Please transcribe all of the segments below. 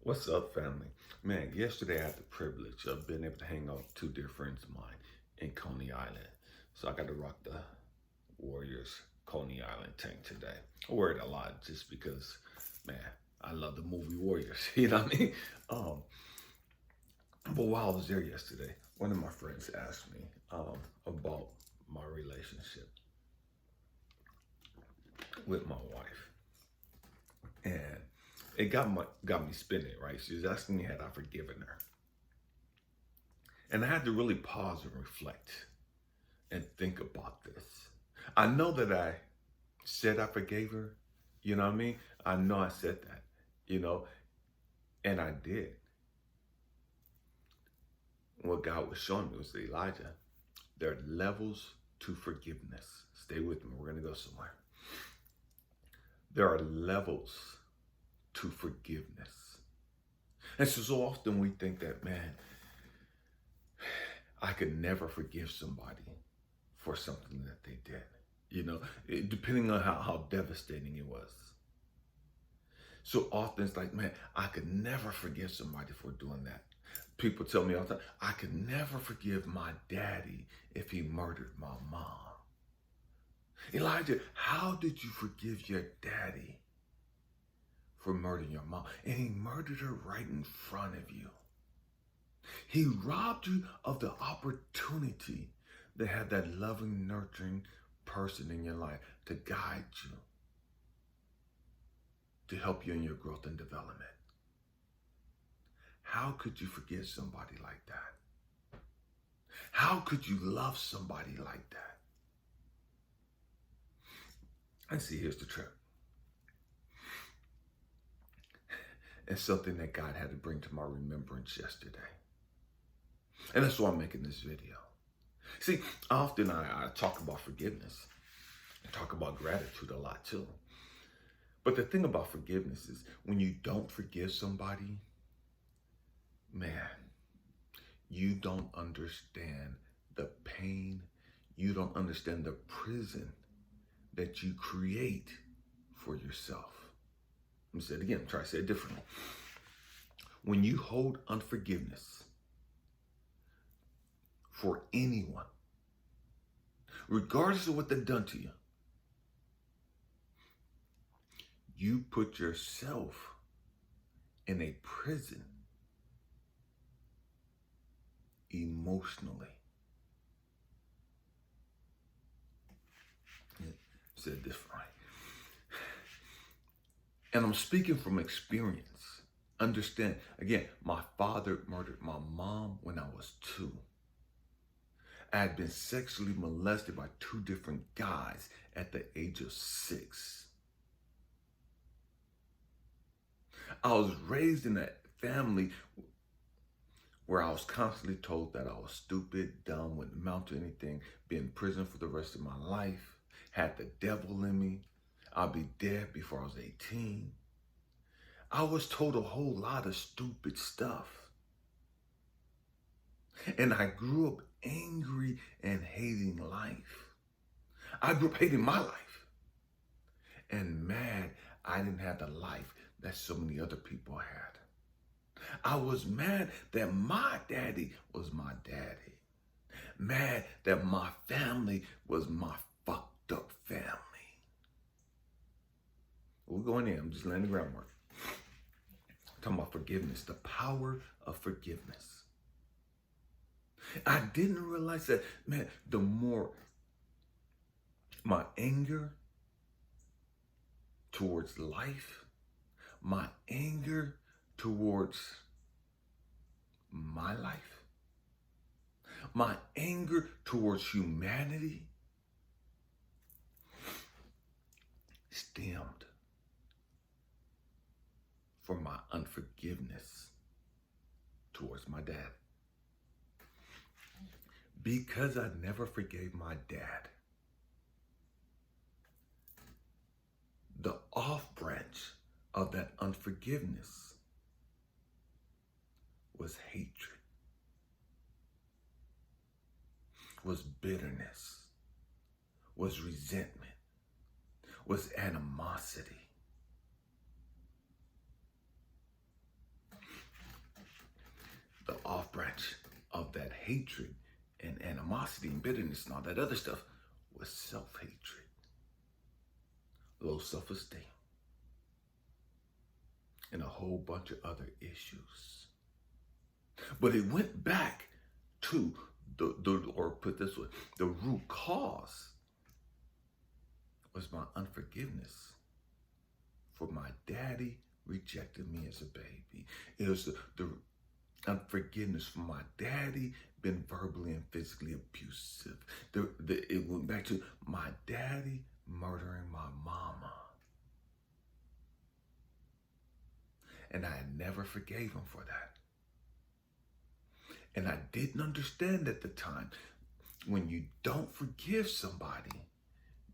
What's up, family? Man, yesterday I had the privilege of being able to hang out with two dear friends of mine in Coney Island. So I got to rock the Warriors Coney Island tank today. I wear it a lot just because, man, I love the movie Warriors. You know what I mean? Um, but while I was there yesterday, one of my friends asked me about my relationship with my wife. And it got me spinning, right? She was asking me had I forgiven her. And I had to really pause and reflect and think about this. I know that I said I forgave her. You know what I mean? I know I said that, you know, and I did. What God was showing me was Elijah. There are levels to forgiveness. Stay with me. We're going to go somewhere. There are levels to forgiveness. And so often we think that, man, I could never forgive somebody for something that they did. Depending on how devastating it was. So often it's like, man, I could never forgive somebody for doing that. People tell me all the time, I could never forgive my daddy if he murdered my mom. Elijah, how did you forgive your daddy for murdering your mom? And he murdered her right in front of you. He robbed you of the opportunity to have that loving, nurturing person in your life to guide you, to help you in your growth and development. How could you forgive somebody like that? How could you love somebody like that? And see, here's the trick. It's something that God had to bring to my remembrance yesterday. And that's why I'm making this video. See, often I talk about forgiveness. I talk about gratitude a lot too. But the thing about forgiveness is when you don't forgive somebody, man, you don't understand the pain. You don't understand the prison that you create for yourself. Let me say it again. Try to say it differently. When you hold unforgiveness for anyone, regardless of what they've done to you, you put yourself in a prison emotionally. Said this right. And I'm speaking from experience. Understand, again, my father murdered my mom when I was 2. I had been sexually molested by 2 different guys at the age of 6. I was raised in a family where I was constantly told that I was stupid, dumb, wouldn't amount to anything, be in prison for the rest of my life, had the devil in me, I'll be dead before I was 18. I was told a whole lot of stupid stuff. And I grew up angry and hating life. I grew up hating my life. And mad I didn't have the life that so many other people had. I was mad that my daddy was my daddy. Mad that my family was my fucked up family. We're going in. I'm just laying the groundwork. I'm talking about forgiveness, the power of forgiveness. I didn't realize that, man, the more my anger towards life, my anger towards my life, my anger towards humanity stemmed from my unforgiveness towards my dad. Because I never forgave my dad, the off branch of that unforgiveness was hatred, was bitterness, was resentment, was animosity. hatred and animosity and bitterness and all that other stuff was self-hatred, low self-esteem, and a whole bunch of other issues. But it went back to or put this way, the root cause was my unforgiveness for my daddy rejected me as a baby. It was the unforgiveness for my daddy been verbally and physically abusive. It went back to my daddy murdering my mama. And I never forgave him for that. And I didn't understand at the time, when you don't forgive somebody,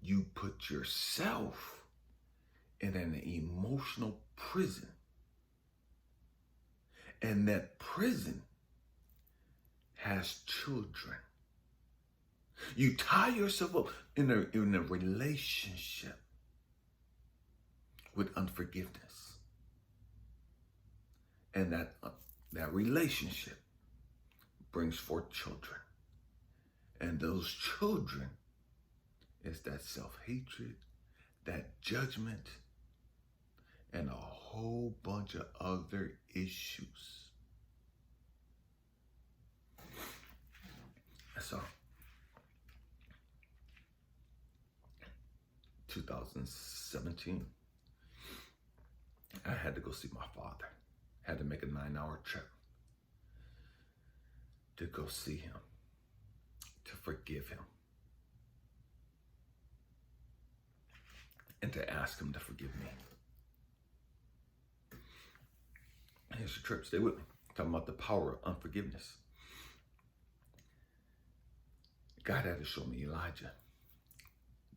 you put yourself in an emotional prison. And that prison has children. You tie yourself up in a relationship with unforgiveness. And that relationship brings forth children. And those children is that self-hatred, that judgment, and a whole bunch of other issues. So, 2017, I had to go see my father. I had to make a 9-hour trip to go see him, to forgive him, and to ask him to forgive me. Here's your trip. Stay with me. Talking about the power of unforgiveness. God had to show me, Elijah,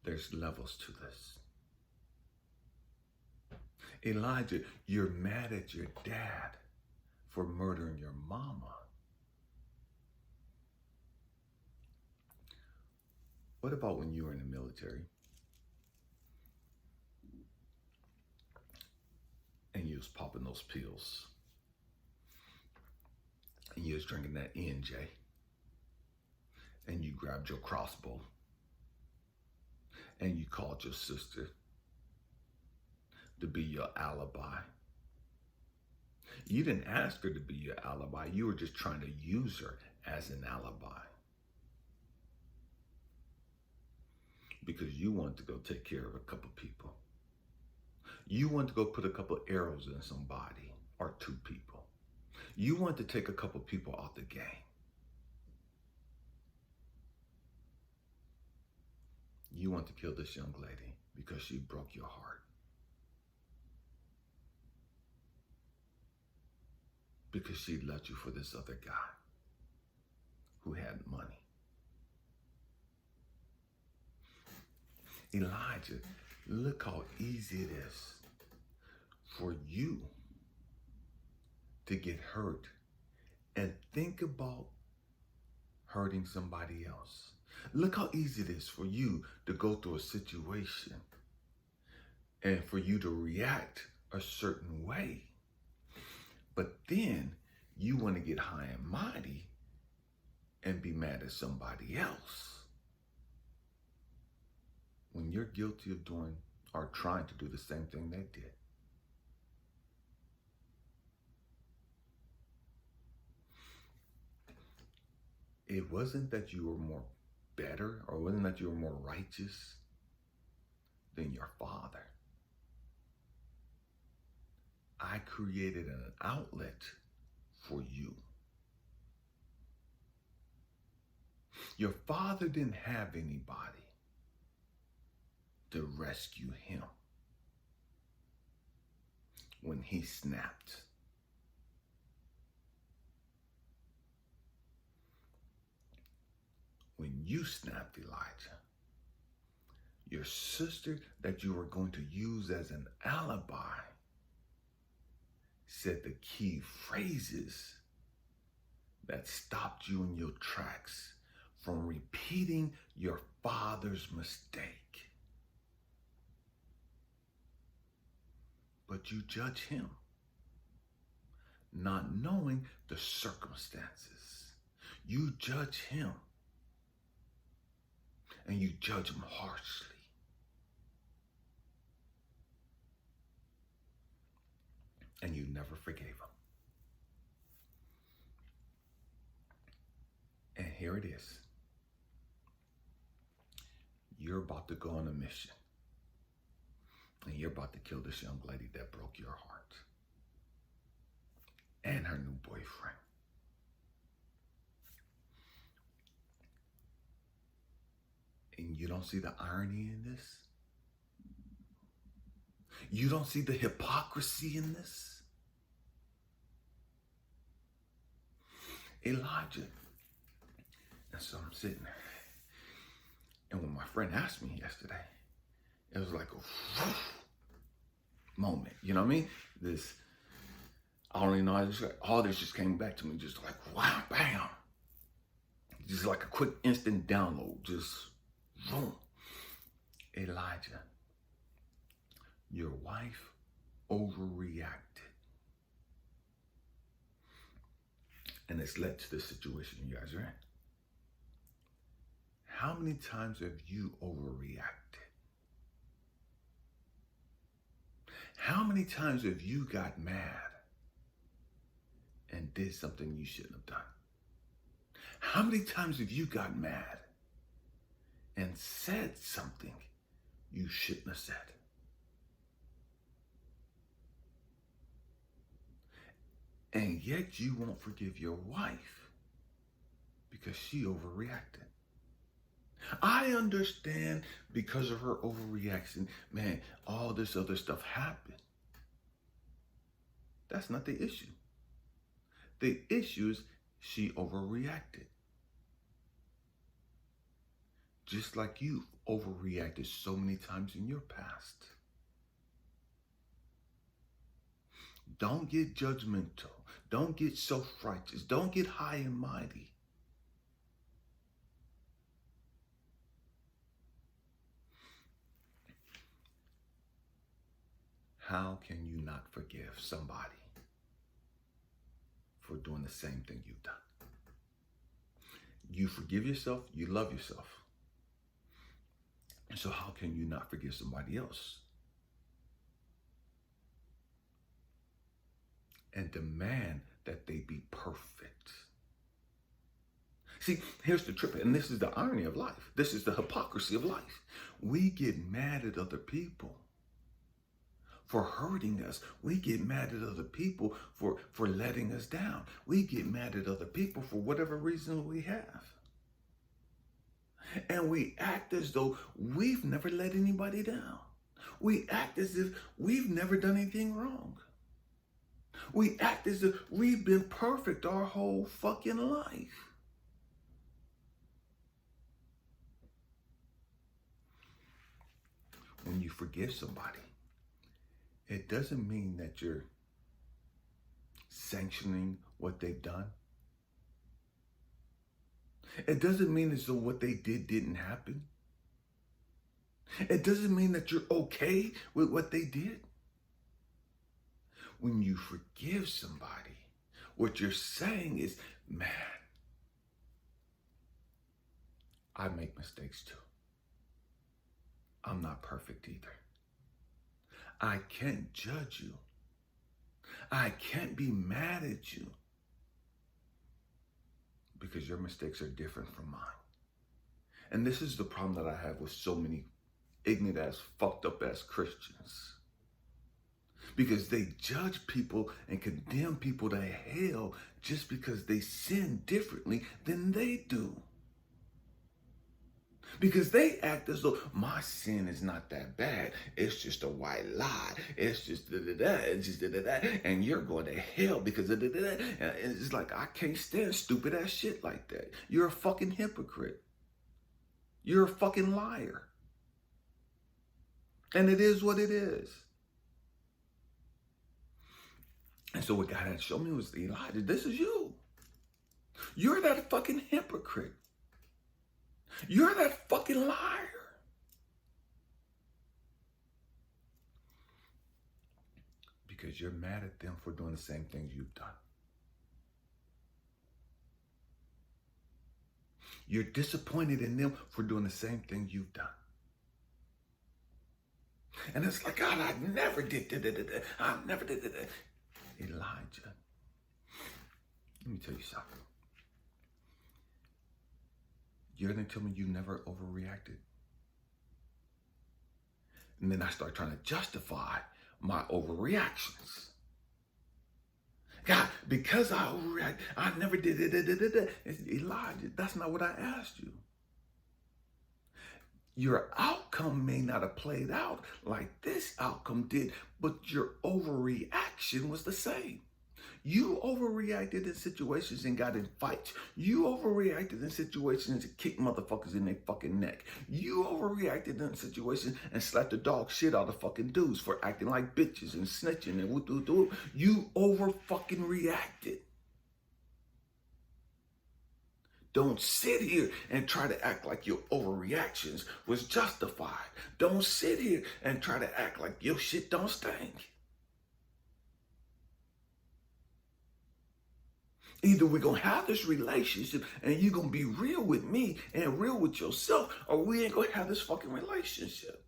there's levels to this. Elijah, you're mad at your dad for murdering your mama. What about when you were in the military and you was popping those pills and you was drinking that ENJ and you grabbed your crossbow and you called your sister to be your alibi? You didn't ask her to be your alibi. You were just trying to use her as an alibi because you wanted to go take care of a couple people. You wanted to go put a couple arrows in somebody or 2 people. You wanted to take a couple people off the game. You want to kill this young lady because she broke your heart. Because she left you for this other guy who had money. Elijah, look how easy it is for you to get hurt and think about hurting somebody else. Look how easy it is for you to go through a situation and for you to react a certain way. But then you want to get high and mighty and be mad at somebody else when you're guilty of doing or trying to do the same thing they did. It wasn't that you were more better, or it wasn't that you were more righteous than your father. I created an outlet for you. Your father didn't have anybody to rescue him when he snapped. When you snapped, Elijah, your sister that you were going to use as an alibi said the key phrases that stopped you in your tracks from repeating your father's mistake. But you judge him, not knowing the circumstances. You judge him, and you judge him harshly. And you never forgave him. And here it is. You're about to go on a mission. And you're about to kill this young lady that broke your heart. And her new boyfriend. And you don't see the irony in this? You don't see the hypocrisy in this? Elijah. And so I'm sitting there. And when my friend asked me yesterday, it was like a moment. You know what I mean? I don't even know, all this just came back to me, just like, wow, bam. Just like a quick instant download, just boom. Elijah, your wife overreacted. And it's led to the situation you guys are in. How many times have you overreacted? How many times have you got mad and did something you shouldn't have done? How many times have you got mad and said something you shouldn't have said? And yet you won't forgive your wife because she overreacted. I understand because of her overreaction, man, all this other stuff happened. That's not the issue. The issue is she overreacted. Just like you've overreacted so many times in your past. Don't get judgmental. Don't get self-righteous. Don't get high and mighty. How can you not forgive somebody for doing the same thing you've done? You forgive yourself, you love yourself. So how can you not forgive somebody else? And demand that they be perfect. See, here's the trip, and this is the irony of life. This is the hypocrisy of life. We get mad at other people for hurting us. We get mad at other people for letting us down. We get mad at other people for whatever reason we have. And we act as though we've never let anybody down. We act as if we've never done anything wrong. We act as if we've been perfect our whole fucking life. When you forgive somebody, it doesn't mean that you're sanctioning what they've done. It doesn't mean as though what they did didn't happen. It doesn't mean that you're okay with what they did. When you forgive somebody, what you're saying is, man, I make mistakes too. I'm not perfect either. I can't judge you. I can't be mad at you because your mistakes are different from mine. And this is the problem that I have with so many ignorant ass, fucked up ass Christians. Because they judge people and condemn people to hell just because they sin differently than they do. Because they act as though my sin is not that bad. It's just a white lie. It's just da-da-da. It's just da-da-da. And you're going to hell because of da-da-da. And it's like, I can't stand stupid ass shit like that. You're a fucking hypocrite. You're a fucking liar. And it is what it is. And so what God had to show me was, Elijah, this is you. You're that fucking hypocrite. You're that fucking liar. Because you're mad at them for doing the same things you've done. You're disappointed in them for doing the same thing you've done. And it's like, God, I never did that. I never did that. Elijah, let me tell you something. You're going to tell me you never overreacted? And then I start trying to justify my overreactions. God, because I overreact, I never did it. Elijah, that's not what I asked you. Your outcome may not have played out like this outcome did, but your overreaction was the same. You overreacted in situations and got in fights. You overreacted in situations and kicked motherfuckers in their fucking neck. You overreacted in situations and slapped the dog shit out of fucking dudes for acting like bitches and snitching and woo-doo-doo. You over fucking reacted. Don't sit here and try to act like your overreactions was justified. Don't sit here and try to act like your shit don't stink. Either we're going to have this relationship and you're going to be real with me and real with yourself, or we ain't going to have this fucking relationship.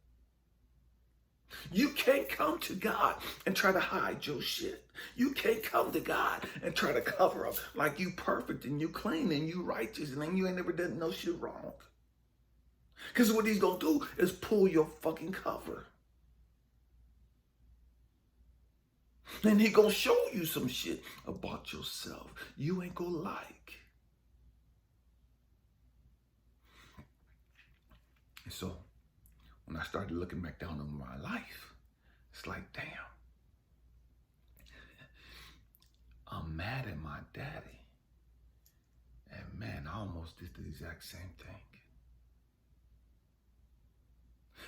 You can't come to God and try to hide your shit. You can't come to God and try to cover up like you perfect and you clean and you righteous and then you ain't never done no shit wrong. Because what he's going to do is pull your fucking cover. And he gonna show you some shit about yourself you ain't gonna like. And so when I started looking back down on my life, it's like, damn, I'm mad at my daddy. And man, I almost did the exact same thing.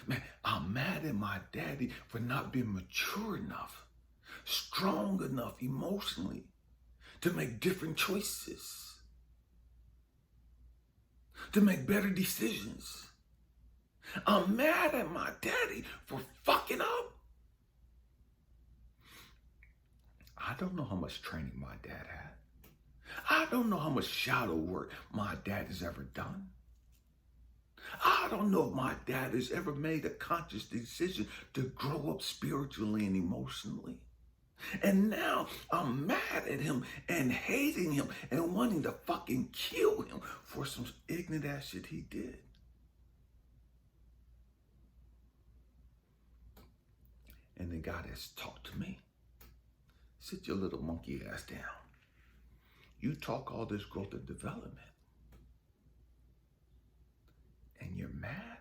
Man, I'm mad at my daddy for not being mature enough, strong enough emotionally to make different choices, to make better decisions. I'm mad at my daddy for fucking up. I don't know how much training my dad had. I don't know how much shadow work my dad has ever done. I don't know if my dad has ever made a conscious decision to grow up spiritually and emotionally. And now I'm mad at him and hating him and wanting to fucking kill him for some ignorant ass shit he did. And then God has talked to me. Sit your little monkey ass down. You talk all this growth and development. And you're mad?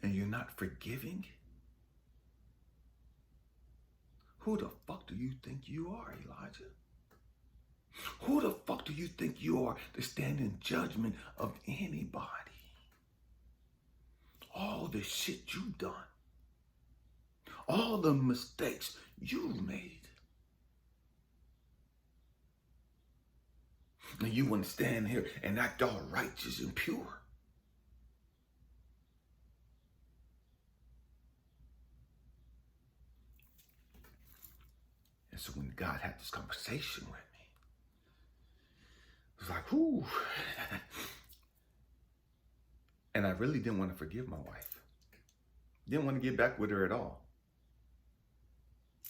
And you're not forgiving? Who the fuck do you think you are, Elijah? Who the fuck do you think you are to stand in judgment of anybody? All the shit you've done. All the mistakes you've made. And you want to stand here and act all righteous and pure. And so when God had this conversation with me, it was like, whoo. And I really didn't want to forgive my wife. Didn't want to get back with her at all.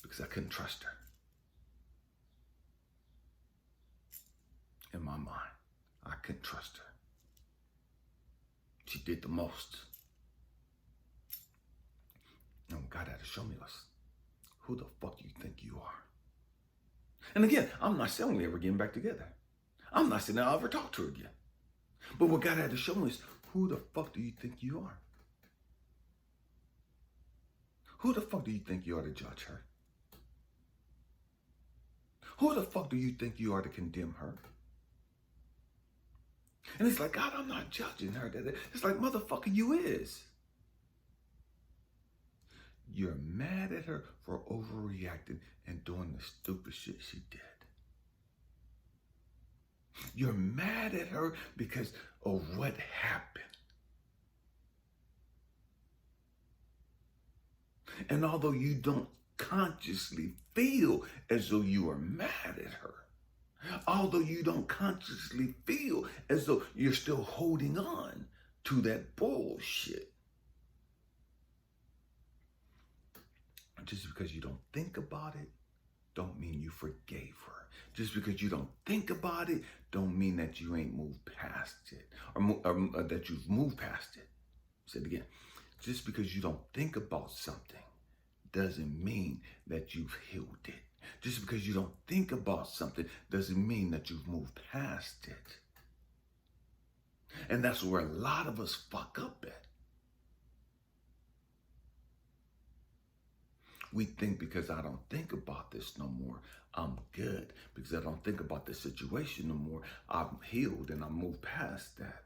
Because I couldn't trust her. In my mind, I couldn't trust her. She did the most. And what God had to show me was, who the fuck you think you are? And again, I'm not saying we ever getting back together. I'm not saying I'll ever talk to her again. But what God had to show me is, who the fuck do you think you are? Who the fuck do you think you are to judge her? Who the fuck do you think you are to condemn her? And it's like, God, I'm not judging her. It's like, motherfucker, you is. You're mad at her for overreacting and doing the stupid shit she did. You're mad at her because of what happened. And although you don't consciously feel as though you are mad at her, Although you don't consciously feel as though you're still holding on to that bullshit. Just because you don't think about it, don't mean you forgave her. Just because you don't think about it, don't mean that you ain't moved past it, or that you've moved past it. Say it again. Just because you don't think about something doesn't mean that you've healed it. Just because you don't think about something doesn't mean that you've moved past it. And that's where a lot of us fuck up at. We think because I don't think about this no more, I'm good. Because I don't think about this situation no more, I'm healed and I moved past that.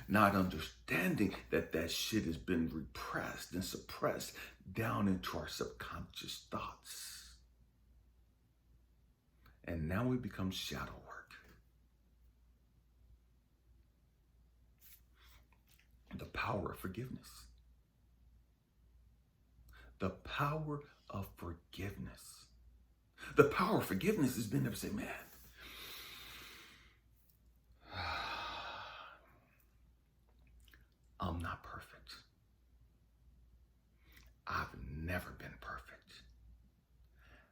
Not understanding that that shit has been repressed and suppressed down into our subconscious thoughts. And now it becomes shadow work. The power of forgiveness. The power of forgiveness. The power of forgiveness has been able to say, man, I'm not perfect. I've never been perfect.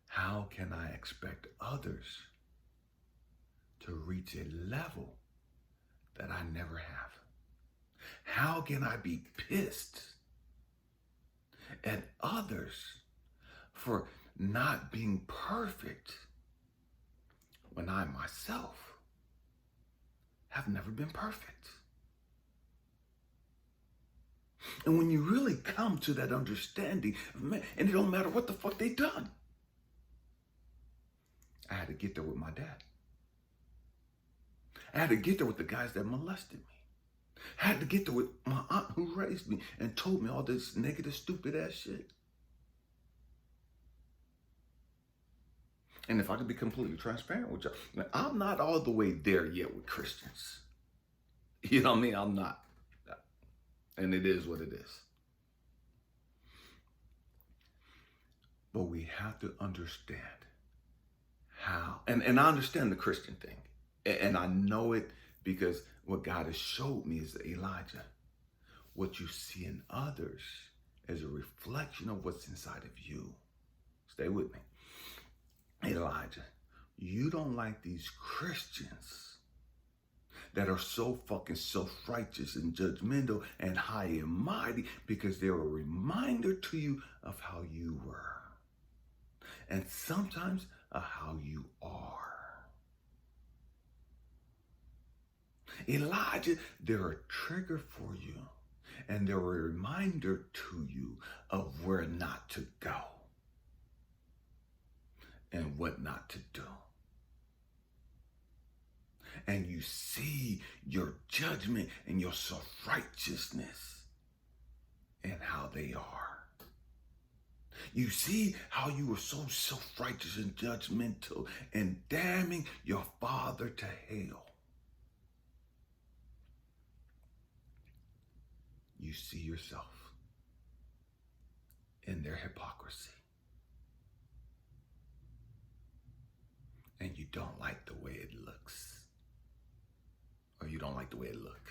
How can I expect others to reach a level that I never have? How can I be pissed at others for not being perfect when I myself have never been perfect? And when you really come to that understanding, man, and it don't matter what the fuck they done. I had to get there with my dad. I had to get there with the guys that molested me. I had to get there with my aunt who raised me and told me all this negative, stupid ass shit. And if I could be completely transparent with you, now, I'm not all the way there yet with Christians. You know what I mean? I'm not. And it is what it is. But we have to understand how, and I understand the Christian thing. And I know it because what God has showed me is Elijah. What you see in others is a reflection of what's inside of you. Stay with me. Elijah, you don't like these Christians that are so fucking self-righteous and judgmental and high and mighty because they're a reminder to you of how you were. And sometimes of how you are. Elijah, they're a trigger for you. And they're a reminder to you of where not to go. And what not to do. And you see your judgment and your self-righteousness and how they are. You see how you were so self-righteous and judgmental and damning your father to hell. You see yourself in their hypocrisy. And you don't like the way it looks. Or you don't like the way it look.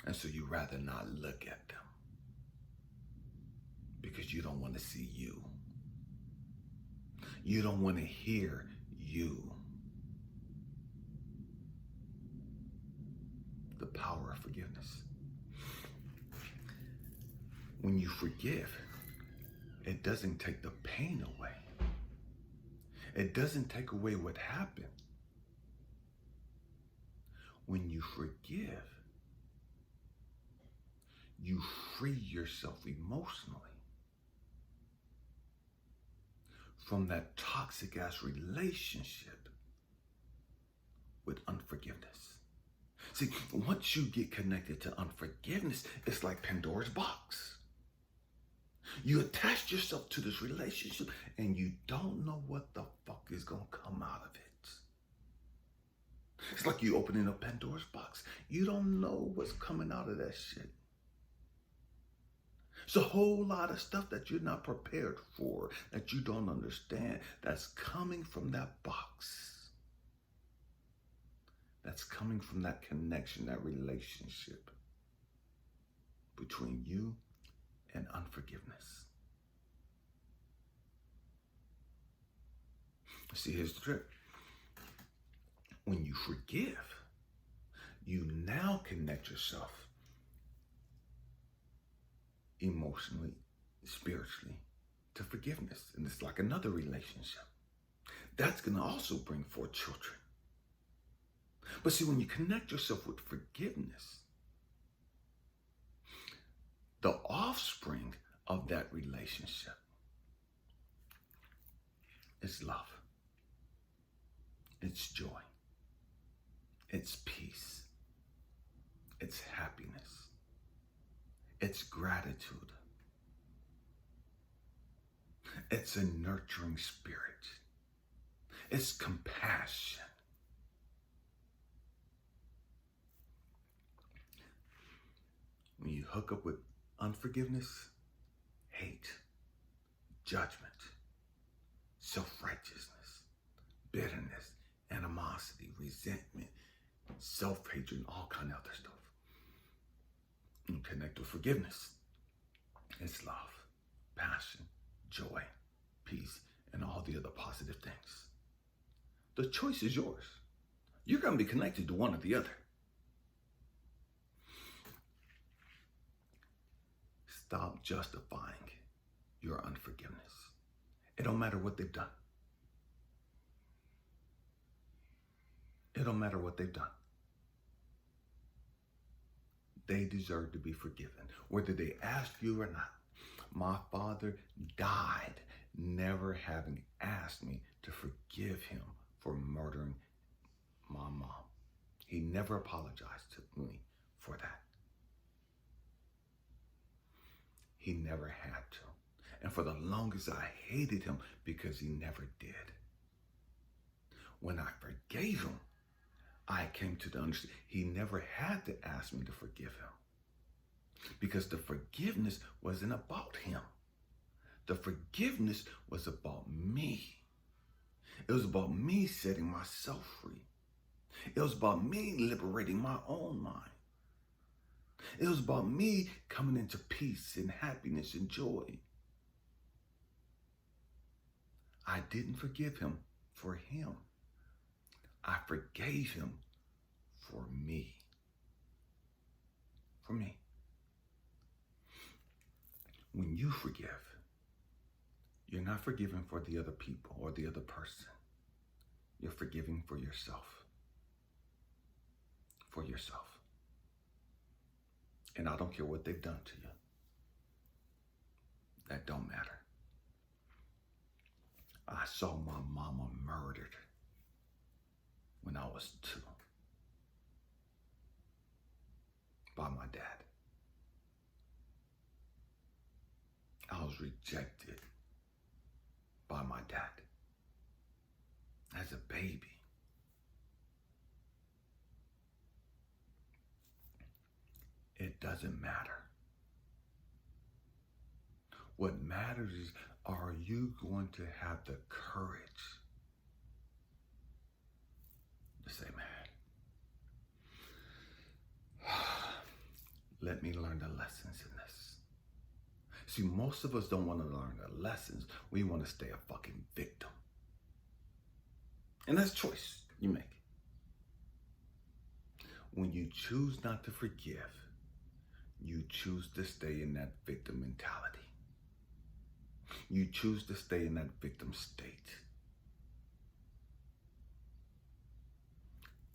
And so you rather not look at them. Because you don't want to see you. You don't want to hear you. The power of forgiveness. When you forgive, it doesn't take the pain away. It doesn't take away what happened. When you forgive, you free yourself emotionally from that toxic ass relationship with unforgiveness. See, once you get connected to unforgiveness, it's like Pandora's box. You attach yourself to this relationship and you don't know what the fuck is going to come out of it. It's like you opening up Pandora's box. You don't know what's coming out of that shit. It's a whole lot of stuff that you're not prepared for, that you don't understand, that's coming from that box. That's coming from that connection, that relationship between you and unforgiveness. See, here's the trick. When you forgive, you now connect yourself emotionally, spiritually to forgiveness. And it's like another relationship. That's going to also bring forth children. But see, when you connect yourself with forgiveness, the offspring of that relationship is love. It's joy. It's peace. It's happiness. It's gratitude. It's a nurturing spirit. It's compassion. When you hook up with unforgiveness, hate, judgment, self-righteousness, bitterness, animosity, resentment, self-hatred, and all kind of other stuff. And connect with forgiveness. It's love, passion, joy, peace, and all the other positive things. The choice is yours. You're going to be connected to one or the other. Stop justifying your unforgiveness. It don't matter what they've done. It don't matter what they've done. They deserve to be forgiven, whether they ask you or not. My father died never having asked me to forgive him for murdering my mom. He never apologized to me for that. He never had to. And for the longest, I hated him because he never did. When I forgave him, I came to the understanding he never had to ask me to forgive him, because the forgiveness wasn't about him. The forgiveness was about me. It was about me setting myself free. It was about me liberating my own mind. It was about me coming into peace and happiness and joy. I didn't forgive him for him. I forgave him for me. For me. When you forgive, you're not forgiving for the other people or the other person. You're forgiving for yourself. For yourself. And I don't care what they've done to you. That don't matter. I saw my mama murdered when I was 2 by my dad. I was rejected by my dad as a baby. It doesn't matter. What matters is, are you going to have the courage to say, man, let me learn the lessons in this. See, most of us don't want to learn the lessons. We want to stay a fucking victim. And that's a choice you make. When you choose not to forgive, you choose to stay in that victim mentality. You choose to stay in that victim state.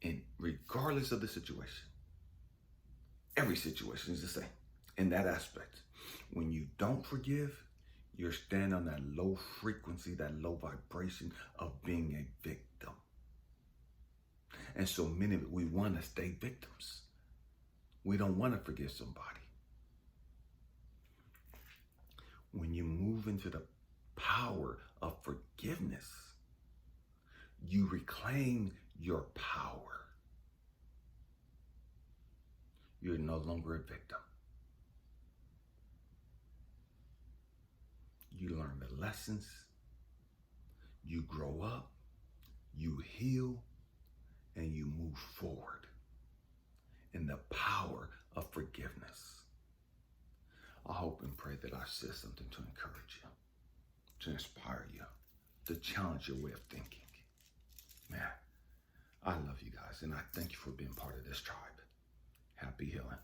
And regardless of the situation, every situation is the same in that aspect. When you don't forgive, you're standing on that low frequency, that low vibration of being a victim. And so many of it, we want to stay victims. We don't want to forgive somebody. When you move into the power of forgiveness, you reclaim your power. You're no longer a victim. you learn the lessons, you grow up, you heal, and you move forward in the power of forgiveness. I hope and pray that I said something to encourage you, to inspire you, to challenge your way of thinking. Man, I love you guys, and I thank you for being part of this tribe. Happy healing.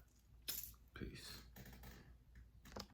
Peace.